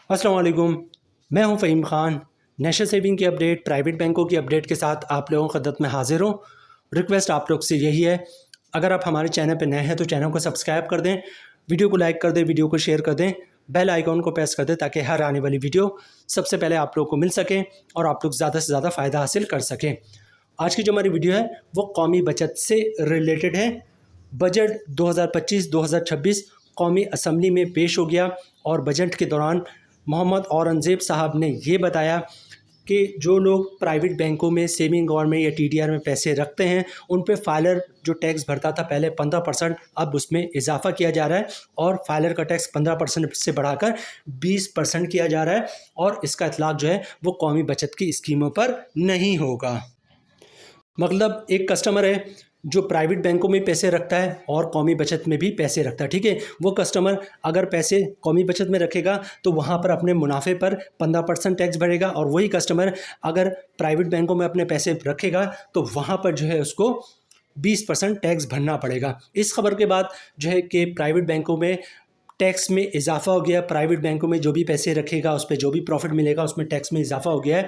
अस्सलाम वालेकुम। मैं हूं फ़हीम ख़ान। नेशनल सेविंग की अपडेट, प्राइवेट बैंकों की अपडेट के साथ आप लोगों की खिदमत में हाज़िर हूं। रिक्वेस्ट आप लोग से यही है, अगर आप हमारे चैनल पर नए हैं तो चैनल को सब्सक्राइब कर दें, वीडियो को लाइक कर दें, वीडियो को शेयर कर दें, बेल आइकॉन को प्रेस कर दें ताकि हर आने वाली वीडियो सबसे पहले आप लोग को मिल सके और आप लोग ज़्यादा से ज़्यादा फ़ायदा हासिल कर सकें। आज की जो हमारी वीडियो है वो कौमी बचत से रिलेटेड है। बजट 2025-2026 कौमी असम्बली में पेश हो गया और बजट के दौरान मोहम्मद औरंगज़ेब साहब ने ये बताया कि जो लोग प्राइवेट बैंकों में सेविंग गवर्नमेंट या टीडीआर में पैसे रखते हैं उन पे फाइलर जो टैक्स भरता था पहले 15%, अब उसमें इजाफा किया जा रहा है और फाइलर का टैक्स 15% से बढ़ाकर 20% किया जा रहा है और इसका इतलाक जो है वो कौमी बचत की स्कीमों पर नहीं होगा। मतलब एक कस्टमर है जो प्राइवेट बैंकों में पैसे रखता है और कौमी बचत में भी पैसे रखता है, ठीक है। वो कस्टमर अगर पैसे कौमी बचत में रखेगा तो वहाँ पर अपने मुनाफे पर 15% टैक्स भरेगा और वही कस्टमर अगर प्राइवेट बैंकों में अपने पैसे रखेगा तो वहाँ पर जो है उसको 20% टैक्स भरना पड़ेगा। इस खबर के बाद जो है कि प्राइवेट बैंकों में टैक्स में इजाफा हो गया। प्राइवेट बैंकों में जो भी पैसे रखेगा उस पर जो भी प्रॉफिट मिलेगा उसमें टैक्स में इजाफा हो गया है।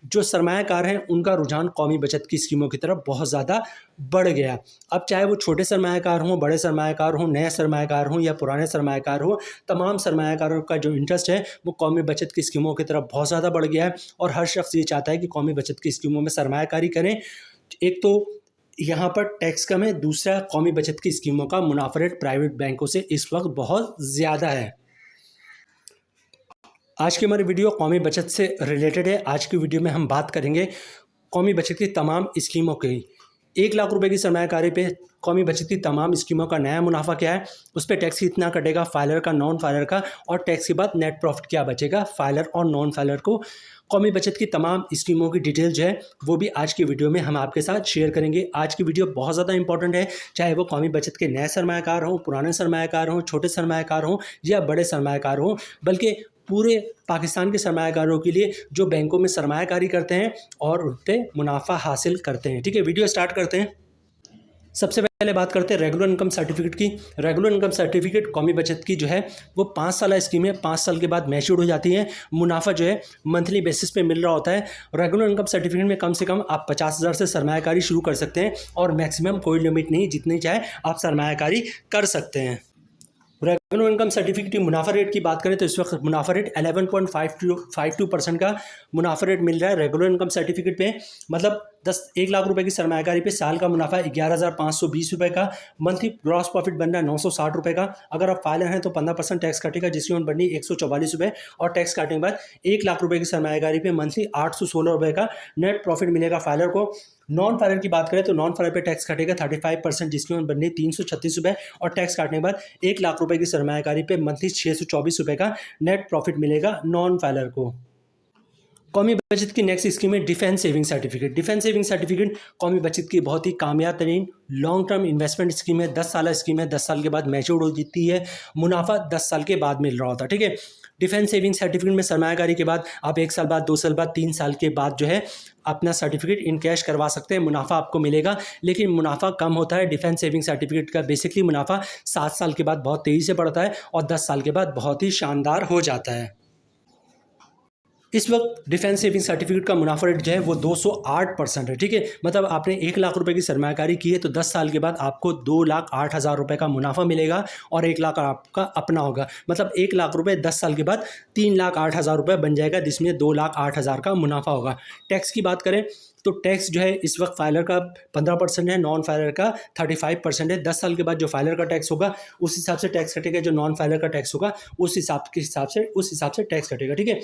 जो सरमायाकार हैं उनका रुझान कौमी बचत की स्कीमों की तरफ बहुत ज़्यादा बढ़ गया। अब चाहे वो छोटे सरमायाकार हों, बड़े सरमायाकार हों, नए सरमायाकार हों या पुराने सरमायाकार हों, तमाम सरमायाकारों का जो इंटरेस्ट है वो कौमी बचत की स्कीमों की तरफ बहुत ज़्यादा बढ़ गया है और हर शख्स ये चाहता है कि कौमी बचत की स्कीमों में सरमायाकारी करें। एक तो यहाँ पर टैक्स कम है, दूसरा कौमी बचत की स्कीमों का मुनाफा रेट प्राइवेट बैंकों से इस वक्त बहुत ज़्यादा है। आज की हमारी वीडियो कौमी बचत से रिलेटेड है। आज की वीडियो में हम बात करेंगे कौमी बचत की तमाम स्कीमों की। 1 लाख रुपए की सरमायाकारी पे कौमी बचत की तमाम स्कीमों का नया मुनाफा क्या है, उस पर टैक्स कितना कटेगा, फाइलर का, नॉन फाइलर का, और टैक्स के बाद नेट प्रॉफिट क्या बचेगा फाइलर और नॉन फाइलर को। कौमी बचत की तमाम स्कीमों की डिटेल जो है वो भी आज की वीडियो में हम आपके साथ शेयर करेंगे। आज की वीडियो बहुत ज़्यादा इंपॉर्टेंट है, चाहे वो कौमी बचत के नए सरमायाकार हों, पुराने सरमायाकार हों, छोटे सरमायाकार हों या बड़े सरमायाकार हों, बल्कि पूरे पाकिस्तान के सरमायाकारों के लिए जो बैंकों में सरमायाकारी करते हैं और उन पर मुनाफा हासिल करते हैं। ठीक है, वीडियो स्टार्ट करते हैं। सबसे पहले बात करते हैं रेगुलर इनकम सर्टिफिकेट की। रेगुलर इनकम सर्टिफिकेट कौमी बचत की जो है वो 5 साल स्कीम है। 5 साल के बाद मैच्योर हो जाती है। मुनाफा जो है मंथली बेसिस पे मिल रहा होता है। रेगुलर इनकम सर्टिफिकेट में कम से कम आप 50,000 से सरमायाकारी शुरू कर सकते हैं और मैक्सिमम कोई लिमिट नहीं, जितनी चाहे आप सरमायाकारी कर सकते हैं। रेगुलर इनकम सर्टिफिकेट की मुनाफा रेट की बात करें तो इस वक्त मुनाफा रेट 11.52% का मुनाफा रेट मिल रहा है रेगुलर इनकम सर्टिफिकेट पे। मतलब 1 लाख रुपए की सरमायाकारी पे साल का मुनाफा 11,520 रुपये का। मंथली ग्रॉस प्रॉफिट बन रहा है 960 रुपये का। अगर आप फाइलर हैं तो 15% टैक्स कटेगा जिसकी उम्र बननी 144 रुपये और टैक्स काटने के बाद 1 लाख रुपये की सरमायाकारी पे मंथली 816 रुपये का नेट प्रॉफिट मिलेगा फाइलर को। नॉन फाइलर की बात करें तो नॉन फाइलर पे टैक्स कटेगा 35% जिसकी उम्र बननी 336 रुपये और टैक्स काटने के बाद 1 लाख रुपये की सरमायाकारी पे मंथली 624 रुपये का नेट प्रॉफिट मिलेगा नॉन फाइलर को। कौमी बचत की नेक्स्ट स्कीम है defence saving certificate. Defence saving certificate कौमी बचत की बहुत ही कामयाब तरीन लॉन्ग टर्म इन्वेस्टमेंट स्कीम है। 10 साल स्कीम है। 10 साल के बाद मैच्योर हो जाती है। मुनाफा 10 साल के बाद मिल रहा होता है। ठीक है, डिफेंस सेविंग सर्टिफिकेट में सरमायाकारी के बाद आप 1 साल बाद, 2 साल बाद, 3 साल के बाद जो है अपना सर्टिफिकेट इन कैश करवा सकते हैं। मुनाफा आपको मिलेगा, लेकिन मुनाफा कम होता है। डिफेंस सेविंग सर्टिफिकेट का बेसिकली मुनाफा 7 साल के बाद बहुत तेज़ी से बढ़ता है और 10 साल के बाद बहुत ही शानदार हो जाता है। इस वक्त डिफेंस सेविंग सर्टिफिकेट का मुनाफा रेट जो है वो 208% है। ठीक है, मतलब आपने 1 लाख रुपए की सरमायाकारी की है तो 10 साल के बाद आपको 2,08,000 रुपये का मुनाफा मिलेगा और 1 लाख आपका अपना होगा। मतलब 1 लाख रुपए 10 साल के बाद 3,08,000 रुपये बन जाएगा जिसमें 2,08,000 का मुनाफा होगा। टैक्स की बात करें तो टैक्स जो है इस वक्त फाइलर का 15% है, नॉन फाइलर का 35% है। 10 साल के बाद जो फाइलर का टैक्स होगा उस हिसाब से टैक्स कटेगा, जो नॉन फाइलर का टैक्स होगा उस हिसाब से टैक्स कटेगा। ठीक है,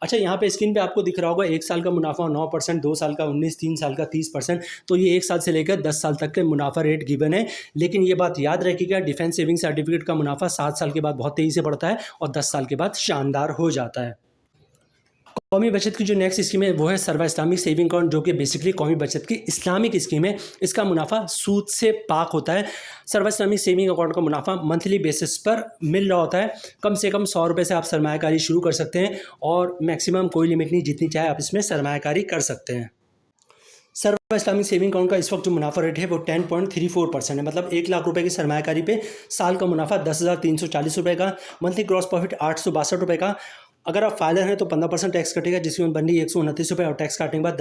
अच्छा यहाँ पे स्क्रीन पे आपको दिख रहा होगा 1 साल का मुनाफा 9%, 2 साल का 19%, 3 साल का 30%। तो ये 1 साल से लेकर 10 साल तक के मुनाफा रेट गिवन है। लेकिन ये बात याद रखिएगा, डिफेंस सेविंग सर्टिफिकेट का मुनाफा 7 साल के बाद बहुत तेज़ी से बढ़ता है और 10 साल के बाद शानदार हो जाता है। कौमी बचत की जो नेक्स्ट स्कीम है वो है सर्वा इस्लामिक सेविंग अकाउंट, जो कि बेसिकली कौमी बचत की इस्लामिक स्कीम है। इसका मुनाफा सूद से पाक होता है। सर्वा इस्लामिक सेविंग अकाउंट का मुनाफा मंथली बेसिस पर मिल रहा होता है। कम से कम 100 रुपये से आप सरमायाकारी शुरू कर सकते हैं और मैक्सिमम कोई लिमिट नहीं, जितनी चाहे आप इसमें सरमायाकारी कर सकते हैं। सर्वा इस्लामिक सेविंग अकाउंट का इस वक्त जो मुनाफा रेट है वो 10.34% है। मतलब 1 लाख रुपए की सरमायाकारी पे साल का मुनाफा 10,340 रुपये का। मंथली ग्रॉस प्रॉफिट 862 रुपये का। अगर आप फाइलर हैं तो 15% टैक्स कटेगा, जिसकी उम्र बननी 129 रुपये, और टैक्स काटने के बाद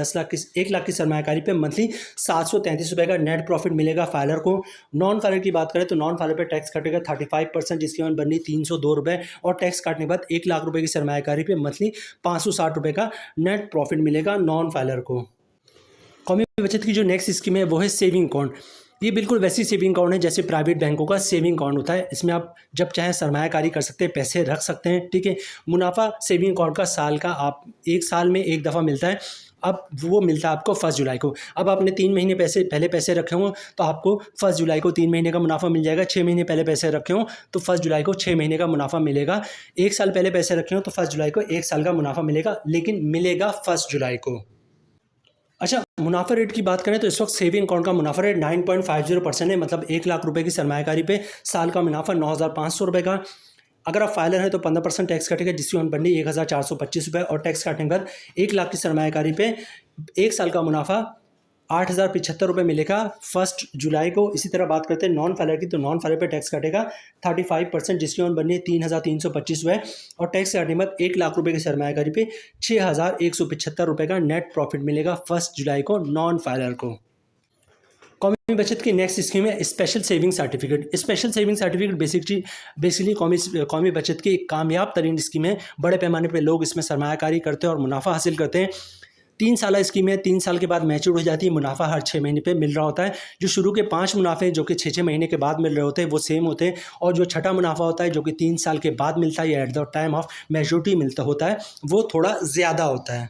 1 लाख की सरमायाकारी पे मंथली 733 रुपये का नेट प्रॉफिट मिलेगा फाइलर को। नॉन फाइलर की बात करें तो नॉन फाइलर पे टैक्स कटेगा 35%, जिसकी उम्र बननी 302 रुपये, और टैक्स काटने के बाद 1 लाख रुपये की सरमायाकारी पे मंथली 560 रुपये का नेट प्रॉफिट मिलेगा नॉन फाइलर को। कौमी बचत की जो नेक्स्ट स्कीम है वो है सेविंग अकाउंट। ये बिल्कुल वैसी सेविंग अकाउंट है जैसे प्राइवेट बैंकों का सेविंग अकाउंट होता है। इसमें आप जब चाहे सरमायाकारी कर सकते हैं, पैसे रख सकते हैं, ठीक है। मुनाफा सेविंग अकाउंट का साल का आप 1 साल में 1 दफ़ा मिलता है। अब वो मिलता है आपको 1 जुलाई को। अब आपने 3 महीने पहले पैसे रखे हों तो आपको 1 जुलाई को 3 महीने का मुनाफा मिल जाएगा। 6 महीने पहले पैसे रखे हों तो 1 जुलाई को 6 महीने का मुनाफा मिलेगा। 1 साल पहले पैसे रखे हों तो 1 जुलाई को 1 साल का मुनाफा मिलेगा, लेकिन मिलेगा 1 जुलाई को। अच्छा, मुनाफा रेट की बात करें तो इस वक्त सेविंग अकाउंट का मुनाफा रेट 9.50% है, मतलब 1 लाख रुपए की सरमायाकारी पे साल का मुनाफा 9,500 रुपये का। अगर आप फाइलर हैं तो 15% टैक्स कटेगा, जिसकी उम्र बननी 1,425 रुपये, और टैक्स काटने के बाद 1 लाख की सरमायाकारी पे 1 साल का मुनाफा 8,075 रुपये मिलेगा 1 जुलाई को। इसी तरह बात करते हैं नॉन फाइलर की, तो नॉन फाइलर पे टैक्स कटेगा 35%, जिसकी उम्र बननी 3,325 रुपये, और टैक्स काटने के बाद 1 लाख रुपये की सरमायाकारी पे 6,175 रुपये का नेट प्रॉफिट मिलेगा 1 जुलाई को नॉन फाइलर को। कौमी बचत की नेक्स्ट स्कीम है special saving certificate. Special saving certificate basically कौमी बचत की एक कामयाब तरीन स्कीम है। बड़े पैमाने पर लोग इसमें सरमायाकारी करते हैं और मुनाफा हासिल करते हैं। 3 साल स्कीम है, 3 साल के बाद मैच्योर हो जाती है। मुनाफा हर 6 महीने पे मिल रहा होता है। जो शुरू के 5 मुनाफे जो कि 6-6 महीने के बाद मिल रहे होते हैं वो सेम होते हैं, और जो छठा मुनाफा होता है जो कि 3 साल के बाद मिलता है या eight the time of maturity मिलता होता है, वो थोड़ा ज़्यादा होता है।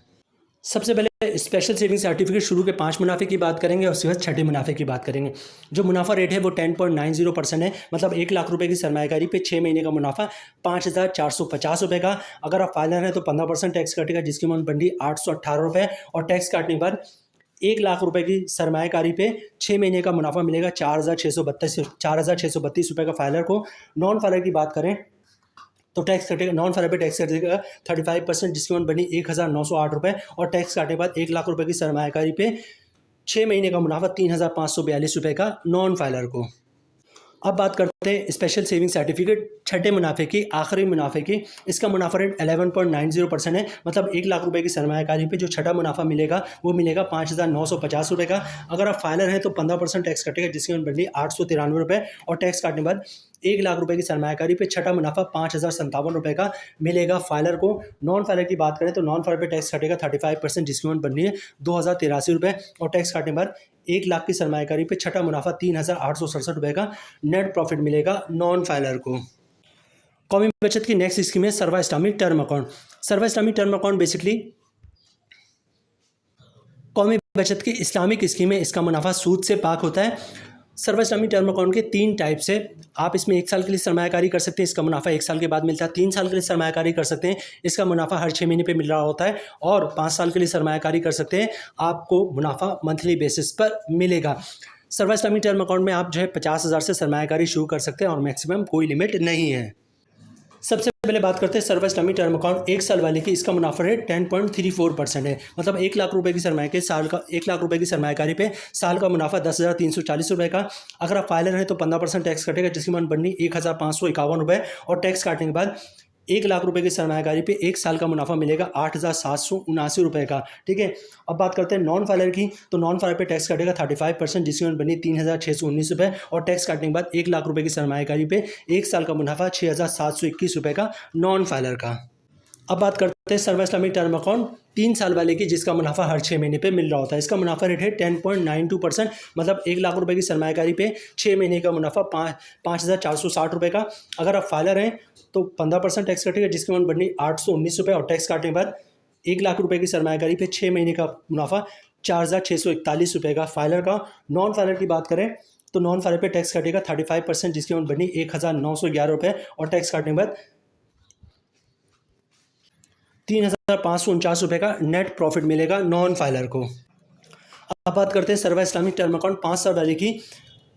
सबसे पहले स्पेशल सेविंग सर्टिफिकेट शुरू के 5 मुनाफे की बात करेंगे और उसके बाद छठे मुनाफे की बात करेंगे। जो मुनाफा रेट है वो 10.90% है, मतलब 1 लाख रुपए की सरमायाकारी पे 6 महीने का मुनाफा 5,450 रुपये का। अगर आप फाइलर हैं तो 15% टैक्स कटेगा, जिसकी अमाउंट बनती 818 रुपये, और टैक्स काटने के बाद 1 लाख रुपए की सरमायाकारी पे 6 महीने का मुनाफा मिलेगा 4,632 रुपये का फाइलर को। नॉन फाइलर की बात करें तो टैक्स कटेगा, नॉन फाइलर पे टैक्स कटेगा 35%, जिसकी अमाउंट बनी 1,908 रुपये, और टैक्स काटने के बाद 1 लाख रुपए की सरमायाकारी पे 6 महीने का मुनाफा 3,542 रुपये का नॉन फाइलर को। अब बात करते हैं स्पेशल सेविंग सर्टिफिकेट छठे मुनाफे की, आखिरी मुनाफे की। इसका मुनाफा रेट 11.90% है, मतलब 1 लाख रुपए की सरमायाकारी पे जो छठा मुनाफा मिलेगा वो मिलेगा 5,950 रुपये का। अगर आप फाइलर हैं तो 15% टैक्स कटेगा, जिसकी अमाउंट बनती 893 रुपये, और टैक्स काटने के बाद 1 लाख रुपए की सरमायाकारी पे छठा मुनाफा 5,057 रुपये का मिलेगा फाइलर को। नॉन फाइलर की बात करें तो नॉन फाइलर पे टैक्स कटेगा 35%, जिसकी अमाउंट बननी है 2,083 रुपये, और टैक्स काटने के बाद 1 लाख की सरमायाकारी पे छठा मुनाफा 3,867 रुपये का नेट प्रॉफिट मिलेगा नॉन फाइलर को। कौमी बचत की नेक्स्ट स्कीम है सर्वा इस्लामिक टर्म अकाउंट। सर्वा इस्लामिक टर्म अकाउंट बेसिकली कौमी बचत की इस्लामिक स्कीम है। इसका मुनाफा सूद से पाक होता है। सर्वा इस्लामिक टर्म अकाउंट के 3 टाइप्स है। आप इसमें 1 साल के लिए सरमायाकारी कर सकते हैं, इसका मुनाफा 1 साल के बाद मिलता है। 3 साल के लिए सरमायाकारी कर सकते हैं, इसका मुनाफा हर 6 महीने पे मिल रहा होता है। और 5 साल के लिए सरमायाकारी कर सकते हैं, आपको मुनाफा मंथली बेसिस पर मिलेगा। सर्वा इस्लामिक टर्म अकाउंट में आप जो है 50,000 से सरमायाकारी शुरू कर सकते हैं और मैक्सिमम कोई लिमिट नहीं है। सबसे पहले बात करते हैं सर्वा इस्लामिक टर्म अकाउंट 1 साल वाले की। इसका मुनाफा रेट 10.34% है, मतलब 1 लाख रुपए की सरमाया के साल का 1 लाख रुपए की सरमायाकारी पे साल का मुनाफा 10,340 रुपये का। अगर आप फाइलर हैं तो 15% टैक्स कटेगा, जिसकी अमाउंट बननी 1,551 रुपये, और टैक्स काटने के बाद 1 लाख रुपए की सरमायाकारी पे 1 साल का मुनाफा मिलेगा 8,779 रुपये का। ठीक है। अब बात करते हैं नॉन फाइलर की, तो नॉन फाइलर पे टैक्स कटेगा 35%, जिसकी अमाउंट बनी 3,619 रुपये, और टैक्स काटने के बाद 1 लाख रुपए की सरमायाकारी पे 1 साल का मुनाफा 6,721 रुपये का नॉन फाइलर का। अब बात करते हैं सर्वा इस्लामिक टर्म अकाउंट 3 साल वाले की, जिसका मुनाफा हर 6 महीने पे मिल रहा होता है। इसका मुनाफा रेट है 10.92%, मतलब 1 लाख रुपए की सरमायाकारी पे 6 महीने का मुनाफा 5,460 रुपये का। अगर आप फाइलर हैं तो 15% टैक्स कटेगा, जिसकी अमाउंट बननी 819 रुपये, और टैक्स काटने के बाद 1 लाख रुपए की सरमायाकारी पे 6 महीने का मुनाफा 4,641 रुपये का फाइलर का। नॉन फाइलर की बात करें तो नॉन फाइलर पे टैक्स कटेगा 35%, जिसकी अमाउंट बनी 1,911 रुपये, और टैक्स काटने के बाद 3,549 रुपये का नेट प्रॉफिट मिलेगा नॉन फाइलर को। अब बात करते हैं सर्वा इस्लामिक टर्म अकाउंट 5 साल वाले की।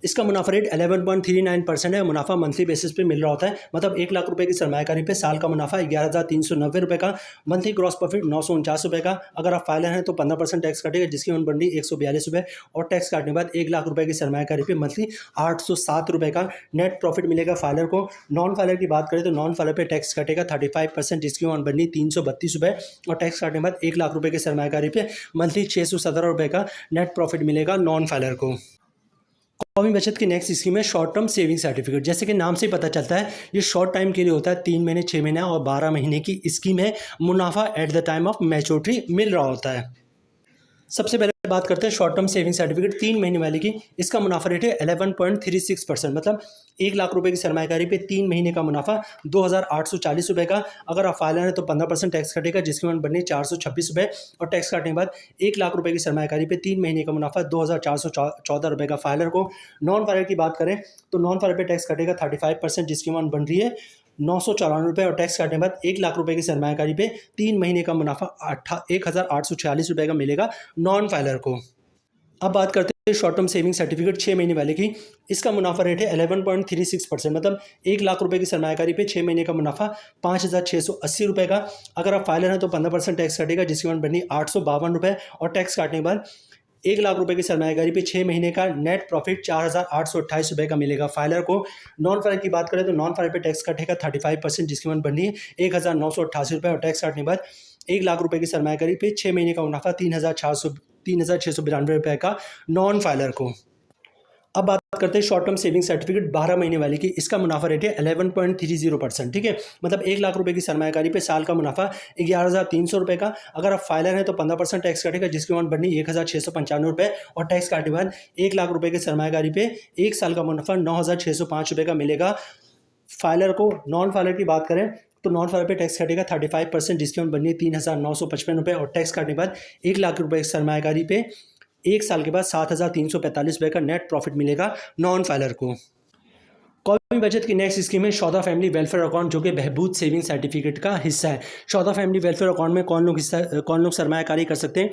इसका मुनाफा रेट 11.39% है। मुनाफा मंथली बेसिस पे मिल रहा होता है, मतलब 1 लाख रुपए की सरमायाकारी पे साल का मुनाफा 11,390 रुपये का, मंथली ग्रॉस प्रॉफिट 949 रुपये का। अगर आप फाइलर हैं तो 15% टैक्स कटेगा, जिसकी ऑन बनडी 142 रुपये, और टैक्स काटने के बाद 1 लाख रुपये की सरमायाकारी पे मंथली 807 रुपये का नेट प्रॉफिट मिलेगा फाइलर को। नॉन फाइलर की बात करें तो नॉन फाइलर पे टैक्स कटेगा 35%, जिसकी ऑन बनडी 332 रुपये, और टैक्स काटने के बाद 1 लाख रुपये की सरमायाकारी पे मंथली 617 रुपये का नेट प्रॉफिट मिलेगा नॉन फाइलर को। कौमी बचत की नेक्स्ट स्कीम है शॉर्ट टर्म सेविंग सर्टिफिकेट। जैसे कि नाम से ही पता चलता है, ये शॉर्ट टाइम के लिए होता है, 3 महीने, 6 महीने और 12 महीने की स्कीम है। मुनाफा at the time of maturity मिल रहा होता है। सबसे पहले बात करते हैं शॉर्ट टर्म सेविंग सर्टिफिकेट 3 महीने वाले की। इसका मुनाफा रेट है 11.36%, मतलब 1 लाख रुपए की सरमायाकारी पे 3 महीने का मुनाफा 2,840 रुपये का। अगर आप फाइलर हैं तो 15% टैक्स कटेगा, जिसकी अमाउंट बननी 426 रुपये, और टैक्स काटने के बाद 1 लाख रुपए की सरमायाकारी पे 3 महीने का मुनाफा 2,414 रुपये का फाइलर को। नॉन फाइलर की बात करें तो नॉन फाइलर पे टैक्स कटेगा 35%, जिसकी अमाउंट बन रही है 994 रुपये, और टैक्स काटने के बाद 1 लाख रुपए की सरमायाकारी पे 3 महीने का मुनाफा 1,846 रुपये का मिलेगा नॉन फाइलर को। अब बात करते हैं शॉर्ट टर्म सेविंग सर्टिफिकेट 6 महीने वाले की। इसका मुनाफा रेट है 11.36%, मतलब 1 लाख रुपए की सरमायाकारी पे 6 महीने का मुनाफा 5,680 रुपये का। अगर आप फाइलर हैं तो 15% टैक्स कटेगा, जिसकी अमाउंट बनी 852 रुपये, और टैक्स काटने के बाद 1 लाख रुपए की सरमायाकारी पे 6 महीने का नेट प्रॉफिट 4,828 रुपये का मिलेगा फाइलर को। नॉन फाइलर की बात करें तो नॉन फाइलर पे टैक्स कटेगा 35%, जिसकी अमाउंट बननी है 1,988 रुपये, और टैक्स काटने के बाद 1 लाख रुपए की सरमायाकारी पे 6 महीने का मुनाफा 3,692 रुपये का नॉन फाइलर को। अब बात करते हैं शॉर्ट टर्म सेविंग सर्टिफिकेट 12 महीने वाली की। इसका मुनाफा रेट है 11.30%, ठीक है, मतलब 1 लाख रुपए की सरमायाकारी पे साल का मुनाफा 11,300 रुपये का। अगर आप फाइलर हैं तो 15% टैक्स कटेगा, जिसकी अमाउंट बननी 1,695 रुपये, और टैक्स काटने के बाद 1 लाख रुपए की सरमायाकारी पे 1 साल का मुनाफा 9,605 रुपये का मिलेगा फाइलर को। नॉन फाइलर की बात करें तो नॉन फाइलर पे टैक्स कटेगा 35%, जिसकी अमाउंट बननी है 3,955 रुपये, और टैक्स काटने के बाद 1 लाख रुपए की सरमायाकारी पे 1 साल के बाद 7,345 रुपये का नेट प्रॉफिट मिलेगा नॉन फाइलर को। कौमी बचत की नेक्स्ट स्कीम है शौदा फैमिली वेलफेयर अकाउंट, जो कि बहबूद सेविंग सर्टिफिकेट का हिस्सा है। शौदा फैमिली वेलफेयर अकाउंट में कौन लोग सरमायाकारी कर सकते हैं?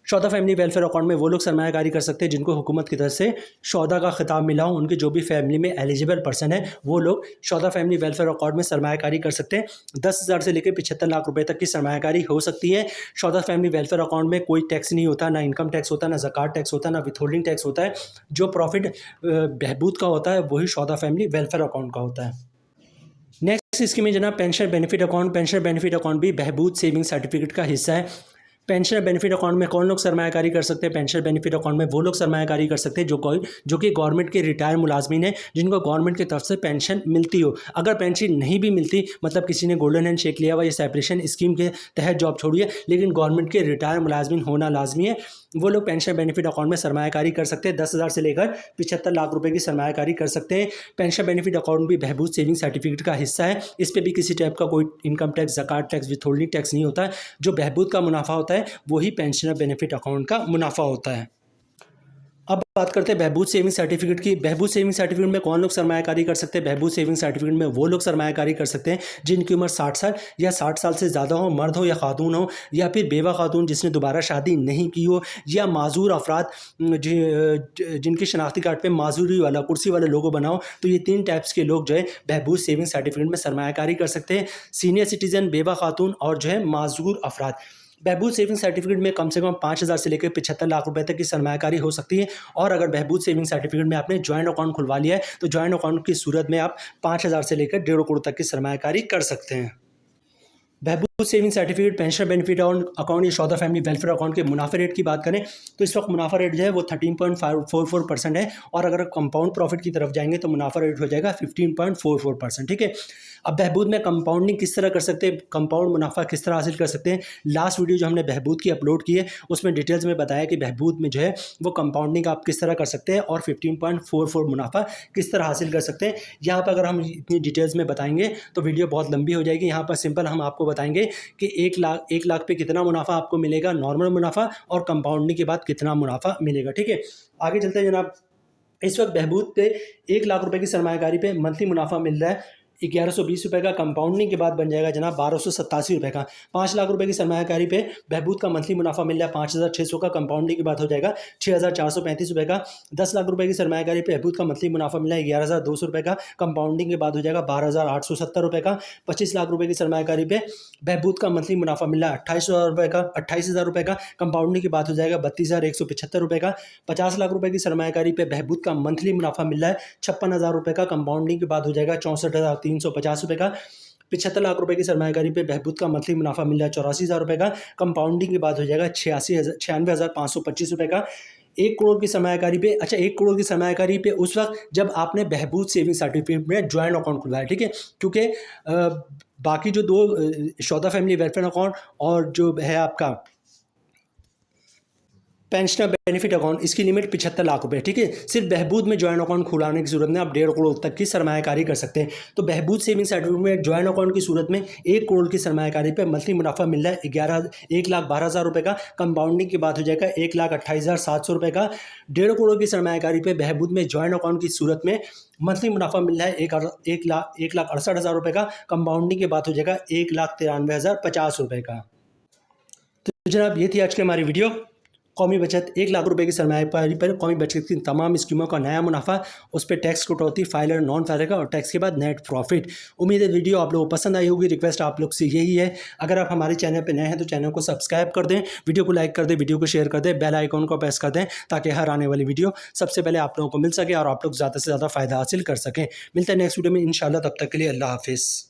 शौदा फैमिली वेलफेयर अकाउंट में वो लोग सरमायाकारी कर सकते हैं जिनको हुकूमत की तरफ से शौदा का खिताब मिला हो। उनके जो भी फैमिली में एलिजिबल पर्सन है वो लोग शौदा फैमिली वेलफेयर अकाउंट में सरमायाकारी कर सकते हैं। 10,000 से लेकर 75 लाख रुपए तक की सरमायाकारी हो सकती है। शौदा फैमिली वेलफेयर अकाउंट में कोई टैक्स नहीं होता, ना इनकम टैक्स होता, ना ज़कात टैक्स होता, ना विथहोल्डिंग टैक्स होता है। जो प्रॉफिट बहबूद का होता है वही शौदा फैमिली वेलफेयर अकाउंट का होता है। नेक्स्ट स्कीम है जनाब pension benefit account. Pension benefit account भी बहबूद सेविंग सर्टिफिकेट का हिस्सा है। पेंशन बेनिफिट अकाउंट में कौन लोग सरमायाकारी कर सकते हैं? पेंशन बेनिफिट अकाउंट में वो लोग सरमायाकारी कर सकते हैं जो कि गवर्नमेंट के रिटायर मुलाजमीन हैं, जिनको गवर्नमेंट की तरफ से पेंशन मिलती हो। अगर पेंशन नहीं भी मिलती, मतलब किसी ने गोल्डन हैंड शेक लिया हुआ या सेपरेशन स्कीम के तहत जॉब छोड़ी है, लेकिन गवर्नमेंट के रिटायर मुलाजमीन होना लाजमी है, वो लोग पेंशन बेनिफिट अकाउंट में सरमायाकारी कर सकते हैं। 10,000 से लेकर 75 लाख रुपए की सरमायाकारी कर सकते हैं। पेंशन बेनिफिट अकाउंट भी बहबूद सेविंग सर्टिफिकेट का हिस्सा है। इस पर भी किसी टाइप का कोई इनकम टैक्स, ज़कात टैक्स, विथहोल्डिंग टैक्स नहीं होता है। जो बहबूद का मुनाफा होता है वही पेंशनर बेनिफिट अकाउंट का मुनाफा होता है। अब बात करते हैं बहबूद सेविंग सर्टिफिकेट की। बहबूद सेविंग सर्टिफिकेट में कौन लोग सरमायाकारी कर सकते हैं? बहबूद सेविंग सर्टिफिकेट में वो लोग सरमायाकारी कर सकते हैं जिनकी उम्र 60 साल या 60 साल से ज़्यादा हो, मर्द हो या खातून हो, या फिर बेवा खातून जिसने दोबारा शादी नहीं की हो, या माजूर अफराद जिनकी शनाख्ती कार्ड पे माजूरी वाला, कुर्सी वाले लोगो बनाओ। तो ये 3 टाइप्स के लोग जो है बहबूद सेविंग सर्टिफिकेट में सरमायाकारी कर सकते हैं। सीनियर सिटीजन, बेवा खातून और जो है माजूर अफराद। बहबूद सेविंग सर्टिफिकेट में कम से कम 5,000 से लेकर 75 लाख रुपए तक की सरमायाकारी हो सकती है। और अगर बहबूद सेविंग सर्टिफिकेट में आपने ज्वाइंट अकाउंट खुलवा लिया है तो ज्वाइंट अकाउंट की सूरत में आप 5,000 से लेकर 1.5 करोड़ तक की सरमायाकारी कर सकते हैं। बहबूद saving certificate, pension benefit account या शौदा फैमिली वेलफेयर अकाउंट के मुनाफे रेट की बात करें तो इस वक्त मुनाफा रेट जो है वो 13.44% है, और अगर कंपाउंड प्रॉफिट की तरफ जाएंगे तो मुनाफा रेट हो जाएगा 15.44%। ठीक है। अब बहबूद में कंपाउंडिंग किस तरह कर सकते हैं, कंपाउंड मुनाफा किस तरह हासिल कर सकते हैं, लास्ट वीडियो जो हमने बहबूद की अपलोड की है उसमें डिटेल्स में बताया कि बहबूद में जो है वो कंपाउंडिंग आप किस तरह कर सकते हैं और 15.44 मुनाफा किस तरह हासिल कर सकते हैं। यहाँ पर अगर हम इतनी डिटेल्स में बताएंगे तो वीडियो बहुत लंबी हो जाएगी। यहाँ पर सिंपल हम आपको बताएंगे कि 1 लाख पे कितना मुनाफा आपको मिलेगा नॉर्मल मुनाफा, और कंपाउंडिंग के बाद कितना मुनाफा मिलेगा। ठीक है, आगे चलते हैं जनाब। इस वक्त बहबूद पे 1 लाख रुपए की सरमायाकारी पे मंथली मुनाफा मिल रहा है 1120 का, कंपाउंडिंग के बाद बन जाएगा जनाब 1287 का। 5 लाख रुपए की सरमायाकारी पे बहबूद का मंथली मुनाफा मिल रहा है 5600 का, कंपाउंडिंग के बाद हो जाएगा 6435 का। 10 लाख रुपए की सरमायाकारी पे बहबूद का मंथली मुनाफा मिल रहा है 11200 का, कंपाउंडिंग के बाद हो जाएगा 12870 का। 25 लाख रुपए की सरमायाकारी पे बहबूद का मंथली मुनाफा मिल रहा है 28,000 का, कंपाउंडिंग के बाद हो जाएगा 32,175 का। 50 लाख रुपए की सरमायाकारी पे बहबूद का मंथली मुनाफा मिल रहा है 56,000 का, कंपाउंडिंग के बाद हो जाएगा 64,350 का। 75 लाख रुपए की सरमायाकारी पे बहबूद का मंथली मुनाफा मिल रहा है 84,000 का, कंपाउंडिंग के बाद हो जाएगा 96,525 का। 1 करोड़ की सरमायाकारी पे, अच्छा 1 करोड़ की सरमायाकारी पे उस वक्त जब आपने बहबूद सेविंग सर्टिफिकेट में ज्वाइंट अकाउंट खुलवाया, ठीक है, क्योंकि बाकी जो दो सौदा फैमिली वेलफेयर अकाउंट और जो है आपका पेंशनर बेनिफिट अकाउंट, इसकी लिमिट 75 लाख रुपए, ठीक है। सिर्फ बहबूद में ज्वाइंट अकाउंट खुलाने की सूरत में आप 1.5 करोड़ तक की सरमायाकारी कर सकते हैं। तो बहबूद सेविंग सर्टिफिकेट में ज्वाइंट अकाउंट की सूरत में 1 करोड़ की सरमायाकारी पे मंथली मुनाफा मिल रहा है 1,12,000 का, कंपाउंडिंग के बाद हो जाएगा 1,28,700 का। 1.5 करोड़ की सरमायाकारी पे बहबूद में ज्वाइंट अकाउंट की सूरत में मंथली मुनाफा मिल रहा है 1,68,000 का, कंपाउंडिंग के बाद हो जाएगा 1,93,050 का। तो जनाब ये थी आज की हमारी वीडियो। कौमी बचत 1 लाख रुपए की सरमायाकारी पर कौमी बचत की तमाम स्कीमों का नया मुनाफा, उस पर टैक्स कटौती, फाइलर नॉन फाइलर का, और टैक्स के बाद नेट प्रॉफिट। उम्मीद है वीडियो आप लोगों को पसंद आई होगी। रिक्वेस्ट आप लोग से यही है, अगर आप हमारे चैनल पर नए हैं तो चैनल को सब्सक्राइब कर दें, वीडियो को लाइक कर दें, वीडियो को शेयर कर दें, बेल आइकॉन को प्रेस कर दें, ताकि हर आने वाली वीडियो सबसे पहले आप लोगों को मिल सके और आप लोग ज़्यादा से ज़्यादा फ़ायदा हासिल कर सकें। मिलते हैं नेक्स्ट वीडियो में इंशाल्लाह, तब तक के लिए अल्लाह हाफिज़।